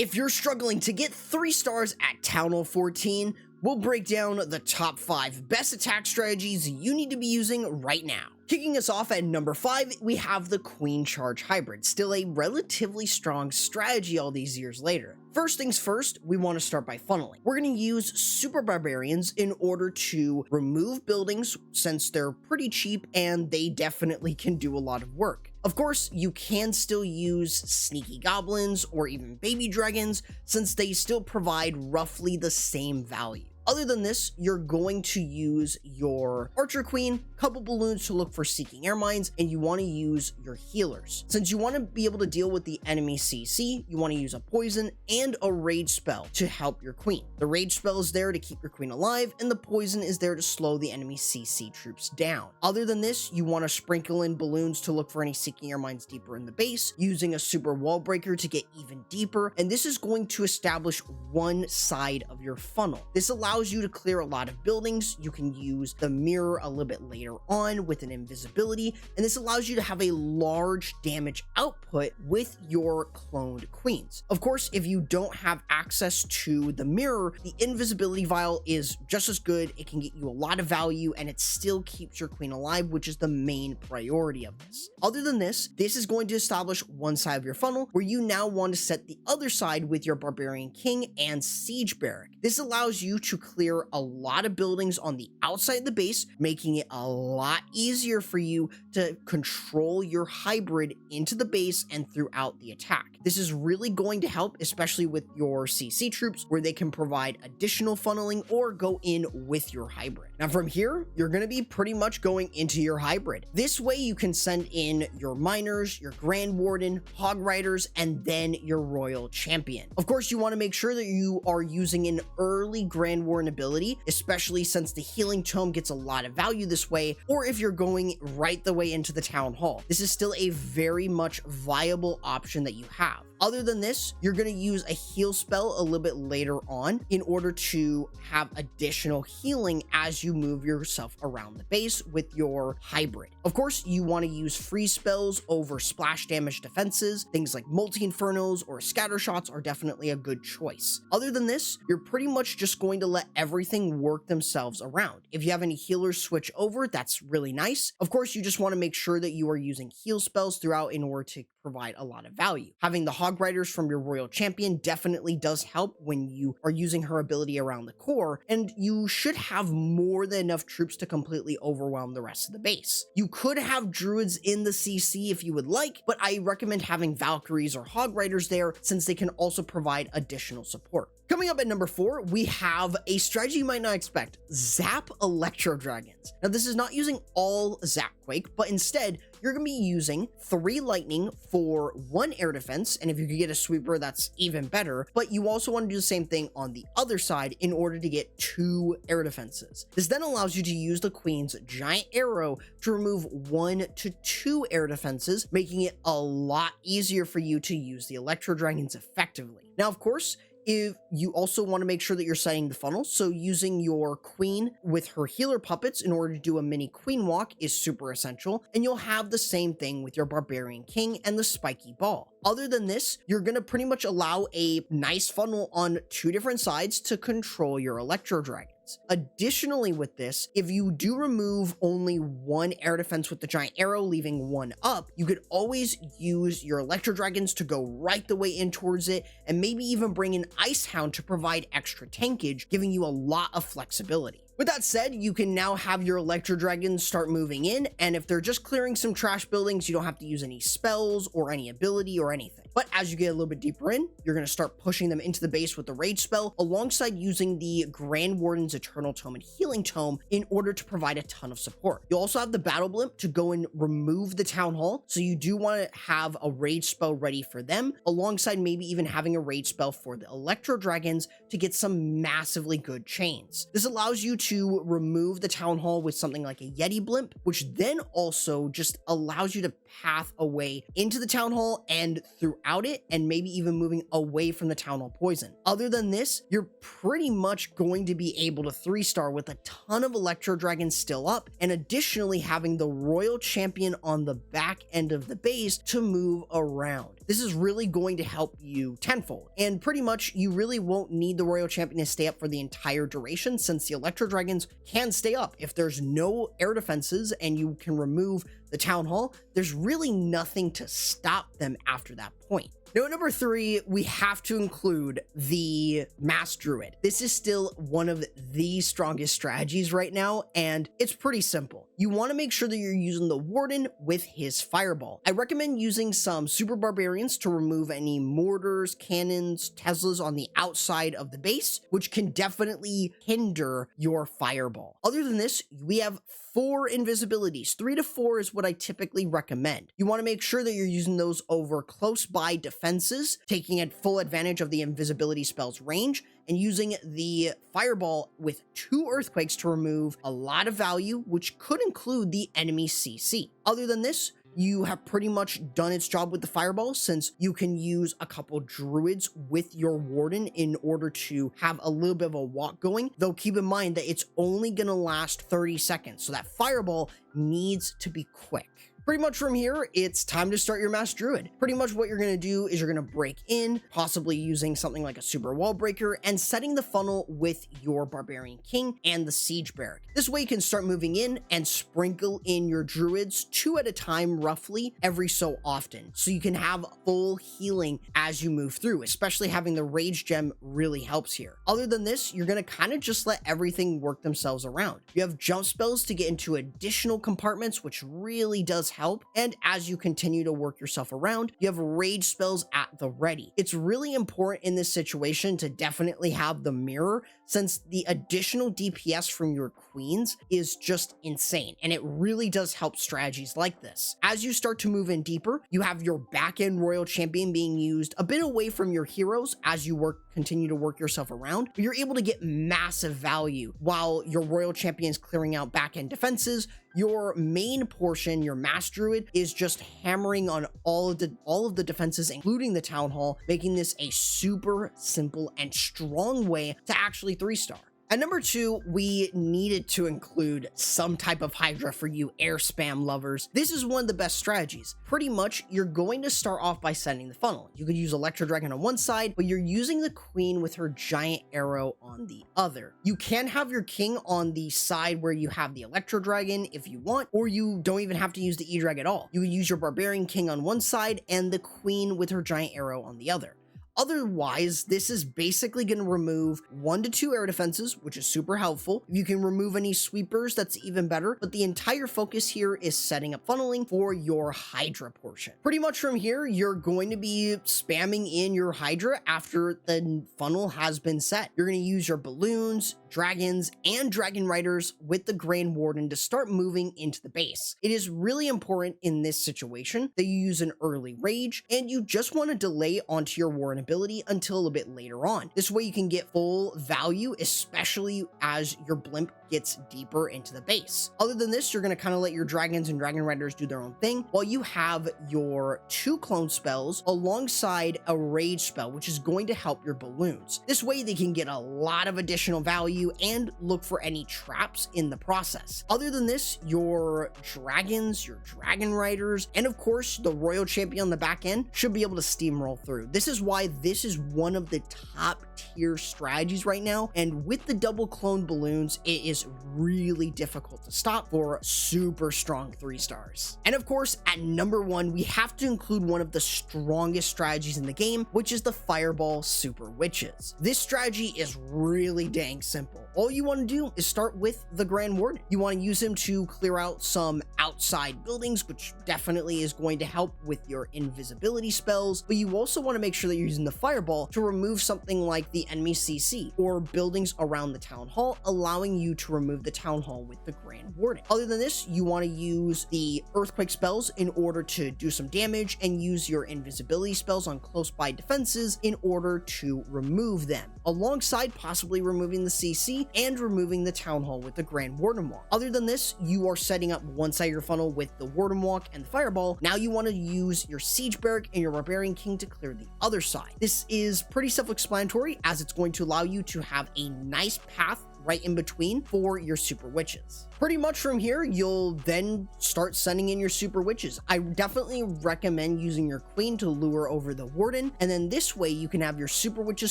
If you're struggling to get 3 stars at Town Hall 14, we'll break down the top 5 best attack strategies you need to be using right now. Kicking us off at number 5, we have the Queen Charge Hybrid, still a relatively strong strategy all these years later. First things first, we want to start by funneling. We're going to use Super Barbarians in order to remove buildings since they're pretty cheap and they definitely can do a lot of work. Of course, you can still use Sneaky Goblins or even Baby Dragons since they still provide roughly the same value. Other than this, you're going to use your Archer Queen, couple balloons to look for Seeking Air Mines, and you want to use your healers. Since you want to be able to deal with the enemy CC, you want to use a poison and a rage spell to help your queen. The rage spell is there to keep your queen alive, and the poison is there to slow the enemy CC troops down. Other than this, you want to sprinkle in balloons to look for any Seeking Air Mines deeper in the base, using a super wall breaker to get even deeper, and this is going to establish one side of your funnel. This allows you to clear a lot of buildings. You can use the mirror a little bit later on with an invisibility, and this allows you to have a large damage output with your cloned queens. Of course, if you don't have access to the mirror, the invisibility vial is just as good. It can get you a lot of value, and it still keeps your queen alive, which is the main priority of this. Other than this is going to establish one side of your funnel where you now want to set the other side with your Barbarian King and Siege Barrack. This allows you to clear a lot of buildings on the outside of the base, making it a lot easier for you to control your hybrid into the base and throughout the attack. This is really going to help, especially with your CC troops, where they can provide additional funneling or go in with your hybrid. Now from here, you're going to be pretty much going into your hybrid. This way you can send in your miners, your Grand Warden, Hog Riders, and then your Royal Champion. Of course, you want to make sure that you are using an early Grand Warden ability, especially since the Healing Tome gets a lot of value this way, or if you're going right the way into the Town Hall. This is still a very much viable option that you have. Other than this, you're going to use a heal spell a little bit later on in order to have additional healing as you move yourself around the base with your hybrid. Of course, you want to use freeze spells over splash damage defenses. Things like multi-infernos or scatter shots are definitely a good choice. Other than this, you're pretty much just going to let everything work themselves around. If you have any healers switch over, that's really nice. Of course, you just want to make sure that you are using heal spells throughout in order to provide a lot of value. Having the Hog Riders from your Royal Champion definitely does help when you are using her ability around the core, and you should have more than enough troops to completely overwhelm the rest of the base. You could have Druids in the CC if you would like, but I recommend having Valkyries or Hog Riders there since they can also provide additional support. Coming up at number 4, we have a strategy you might not expect, Zap Edrags. Now this is not using all Zap Quake, but instead you're going to be using 3 lightning for 1 air defense, and if you could get a sweeper, that's even better, but you also want to do the same thing on the other side in order to get 2 air defenses. This then allows you to use the Queen's giant arrow to remove 1 to 2 air defenses, making it a lot easier for you to use the Electro Dragons effectively. Now, of course, if you also want to make sure that you're setting the funnel, so using your queen with her healer puppets in order to do a mini queen walk is super essential, and you'll have the same thing with your Barbarian King and the spiky ball. Other than this, you're going to pretty much allow a nice funnel on 2 different sides to control your Electro Dragons. Additionally with this, if you do remove only 1 air defense with the giant arrow, leaving 1 up, you could always use your Electro Dragons to go right the way in towards it, and maybe even bring an Ice Hound to provide extra tankage, giving you a lot of flexibility. With that said, you can now have your Electro Dragons start moving in, and if they're just clearing some trash buildings, you don't have to use any spells or any ability or anything. But as you get a little bit deeper in, you're going to start pushing them into the base with the Rage spell, alongside using the Grand Warden's Eternal Tome and Healing Tome in order to provide a ton of support. You also have the Battle Blimp to go and remove the Town Hall, so you do want to have a Rage spell ready for them, alongside maybe even having a Rage spell for the Electro Dragons to get some massively good chains. This allows you to remove the Town Hall with something like a Yeti Blimp, which then also just allows you to path away into the Town Hall and throughout throughout it and maybe even moving away from the Town Hall poison. Other than this, you're pretty much going to be able to 3-star with a ton of Electro Dragons still up, and additionally having the Royal Champion on the back end of the base to move around. This is really going to help you tenfold, and pretty much you really won't need the Royal Champion to stay up for the entire duration, since the Electro Dragons can stay up. If there's no air defenses and you can remove the Town Hall, there's really nothing to stop them after that point. Now, at number 3, we have to include the Mass Druid. This is still one of the strongest strategies right now, and it's pretty simple. You want to make sure that you're using the Warden with his Fireball. I recommend using some Super Barbarians to remove any mortars, cannons, Teslas on the outside of the base, which can definitely hinder your Fireball. Other than this, we have 4 invisibilities. 3 to 4 is what I typically recommend. You want to make sure that you're using those over close by defenses, taking full advantage of the invisibility spell's range, and using the Fireball with 2 Earthquakes to remove a lot of value, which could include the enemy CC. Other than this, you have pretty much done its job with the Fireball, since you can use a couple Druids with your Warden in order to have a little bit of a walk going, though keep in mind that it's only going to last 30 seconds, so that Fireball needs to be quick. Pretty much from here, it's time to start your Mass Druid. Pretty much what you're going to do is you're going to break in, possibly using something like a Super Wall Breaker, and setting the funnel with your Barbarian King and the Siege Barrack. This way you can start moving in and sprinkle in your Druids 2 at a time roughly every so often, so you can have full healing as you move through. Especially having the Rage Gem really helps here. Other than this, you're going to kind of just let everything work themselves around. You have jump spells to get into additional compartments, which really does help, and as you continue to work yourself around, you have rage spells at the ready. It's really important in this situation to definitely have the mirror, since the additional DPS from your queens is just insane, and it really does help strategies like this. As you start to move in deeper, you have your back-end Royal Champion being used a bit away from your heroes as you continue to work yourself around, but you're able to get massive value while your Royal Champion is clearing out back-end defenses. Your main portion, your Mass Druid, is just hammering on all of the defenses, including the Town Hall, making this a super simple and strong way to actually 3-star. At number 2, we needed to include some type of Hydra for you air spam lovers. This is one of the best strategies. Pretty much, you're going to start off by setting the funnel. You could use Electro Dragon on one side, but you're using the Queen with her giant arrow on the other. You can have your King on the side where you have the Electro Dragon if you want, or you don't even have to use the E-Drag at all. You would use your Barbarian King on one side and the Queen with her giant arrow on the other. Otherwise, this is basically going to remove 1 to 2 air defenses, which is super helpful. If you can remove any sweepers, that's even better. But the entire focus here is setting up funneling for your Hydra portion. Pretty much from here, you're going to be spamming in your Hydra after the funnel has been set. You're going to use your balloons, dragons, and dragon riders with the Grand Warden to start moving into the base. It is really important in this situation that you use an early rage, and you just want to delay onto your Warden ability until a bit later on. This way you can get full value, especially as your blimp gets deeper into the base. Other than this, you're going to kind of let your dragons and dragon riders do their own thing while you have your 2 clone spells alongside a rage spell, which is going to help your balloons. This way they can get a lot of additional value and look for any traps in the process. Other than this, your dragons, your dragon riders, and of course the Royal Champion on the back end should be able to steamroll through. This is why this is one of the top tier strategies right now, and with the double clone balloons, it is really difficult to stop for super strong 3-stars. And of course, at number 1, we have to include one of the strongest strategies in the game, which is the Fireball Super Witches. This strategy is really dang simple. All you want to do is start with the Grand Warden. You want to use him to clear out some outside buildings, which definitely is going to help with your invisibility spells, but you also want to make sure that you're using the Fireball to remove something like block the enemy CC or buildings around the town hall, allowing you to remove the town hall with the Grand Warden. Other than this, you want to use the earthquake spells in order to do some damage and use your invisibility spells on close by defenses in order to remove them, alongside possibly removing the CC and removing the town hall with the Grand Warden Walk. Other than this, you are setting up one side of your funnel with the Warden Walk and the Fireball. Now you want to use your Siege Barrack and your Barbarian King to clear the other side. This is pretty self-explanatory, as it's going to allow you to have a nice path right in between for your super witches. Pretty much from here, you'll then start sending in your super witches. I definitely recommend using your queen to lure over the warden, and then this way you can have your super witches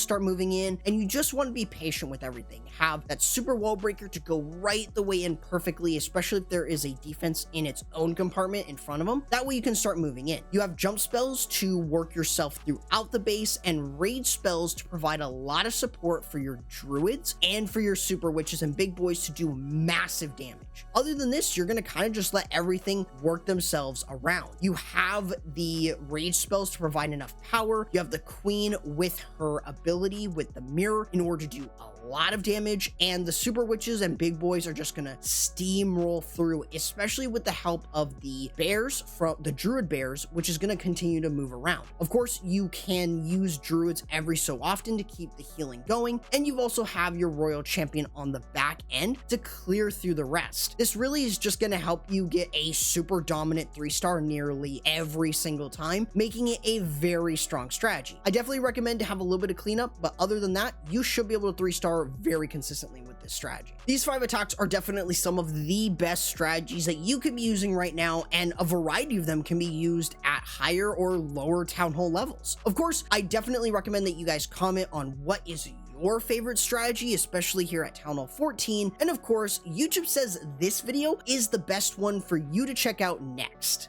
start moving in, and you just want to be patient with everything. Have that super wall breaker to go right the way in perfectly, especially if there is a defense in its own compartment in front of them. That way you can start moving in. You have jump spells to work yourself throughout the base, and rage spells to provide a lot of support for your druids and for your super witches and big boys to do massive damage. Other than this, you're going to kind of just let everything work themselves around. You have the rage spells to provide enough power. You have the queen with her ability with the mirror in order to do a lot of damage, and the super witches and big boys are just gonna steamroll through, especially with the help of the bears from the druid bears, which is gonna continue to move around. Of course, you can use druids every so often to keep the healing going, and you also have your royal champion on the back end to clear through the rest. This really is just gonna help you get a super dominant 3-star nearly every single time, making it a very strong strategy. I definitely recommend to have a little bit of cleanup, but other than that, you should be able to 3-star very consistently with this strategy. These 5 attacks are definitely some of the best strategies that you could be using right now, and a variety of them can be used at higher or lower town hall levels. Of course, I definitely recommend that you guys comment on what is your favorite strategy, especially here at Town Hall 14, and of course, YouTube says this video is the best one for you to check out next.